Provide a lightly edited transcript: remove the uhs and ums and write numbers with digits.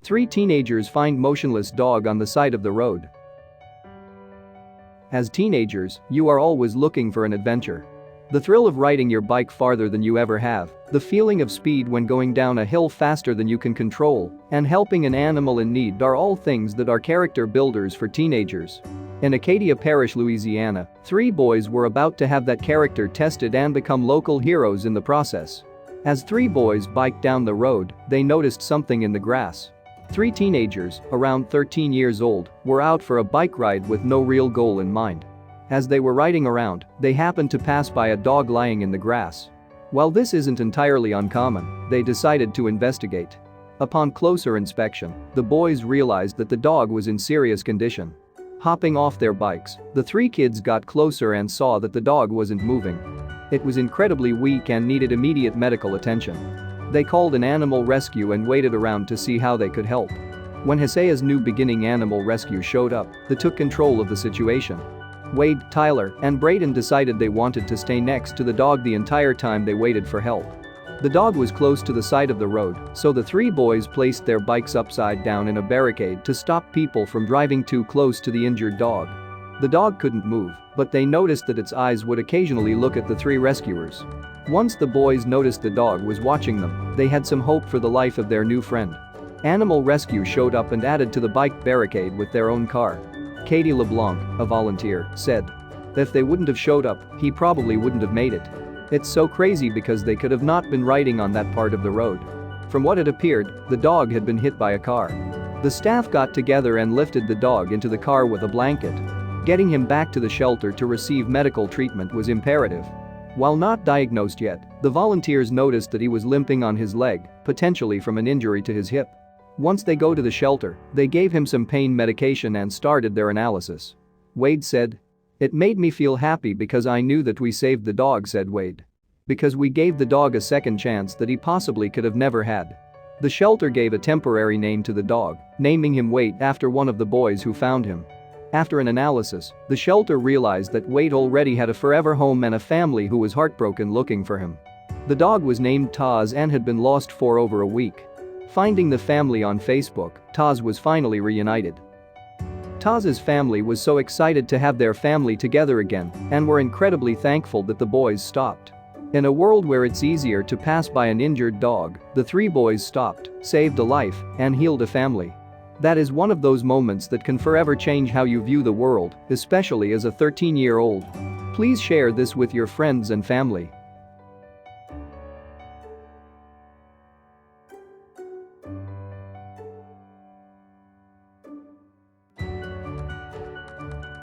Three teenagers find motionless dog on the side of the road. As teenagers, you are always looking for an adventure. The thrill of riding your bike farther than you ever have, the feeling of speed when going down a hill faster than you can control, and helping an animal in need are all things that are character builders for teenagers. In Acadia Parish, Louisiana, three boys were about to have that character tested and become local heroes in the process. As three boys biked down the road, they noticed something in the grass. Three teenagers, around 13 years old, were out for a bike ride with no real goal in mind. As they were riding around, they happened to pass by a dog lying in the grass. While this isn't entirely uncommon, they decided to investigate. Upon closer inspection, the boys realized that the dog was in serious condition. Hopping off their bikes, the three kids got closer and saw that the dog wasn't moving. It was incredibly weak and needed immediate medical attention. They called an animal rescue and waited around to see how they could help. When Hasea's new beginning animal rescue showed up, they took control of the situation. Wade, Tyler, and Braden decided they wanted to stay next to the dog the entire time they waited for help. The dog was close to the side of the road, so the three boys placed their bikes upside down in a barricade to stop people from driving too close to the injured dog. The dog couldn't move, but they noticed that its eyes would occasionally look at the three rescuers. Once the boys noticed the dog was watching them, they had some hope for the life of their new friend. Animal Rescue showed up and added to the bike barricade with their own car. Katie LeBlanc, a volunteer, said, "If they wouldn't have showed up, he probably wouldn't have made it. It's so crazy because they could have not been riding on that part of the road." From what it appeared, the dog had been hit by a car. The staff got together and lifted the dog into the car with a blanket. Getting him back to the shelter to receive medical treatment was imperative. While not diagnosed yet, the volunteers noticed that he was limping on his leg, potentially from an injury to his hip. Once they go to the shelter, they gave him some pain medication and started their analysis. Wade said, "It made me feel happy because I knew that we saved the dog," said Wade. "Because we gave the dog a second chance that he possibly could have never had." The shelter gave a temporary name to the dog, naming him Wade after one of the boys who found him. After an analysis, the shelter realized that Wade already had a forever home and a family who was heartbroken looking for him. The dog was named Taz and had been lost for over a week. Finding the family on Facebook, Taz was finally reunited. Taz's family was so excited to have their family together again and were incredibly thankful that the boys stopped. In a world where it's easier to pass by an injured dog, the three boys stopped, saved a life, and healed a family. That is one of those moments that can forever change how you view the world, especially as a 13-year-old. Please share this with your friends and family.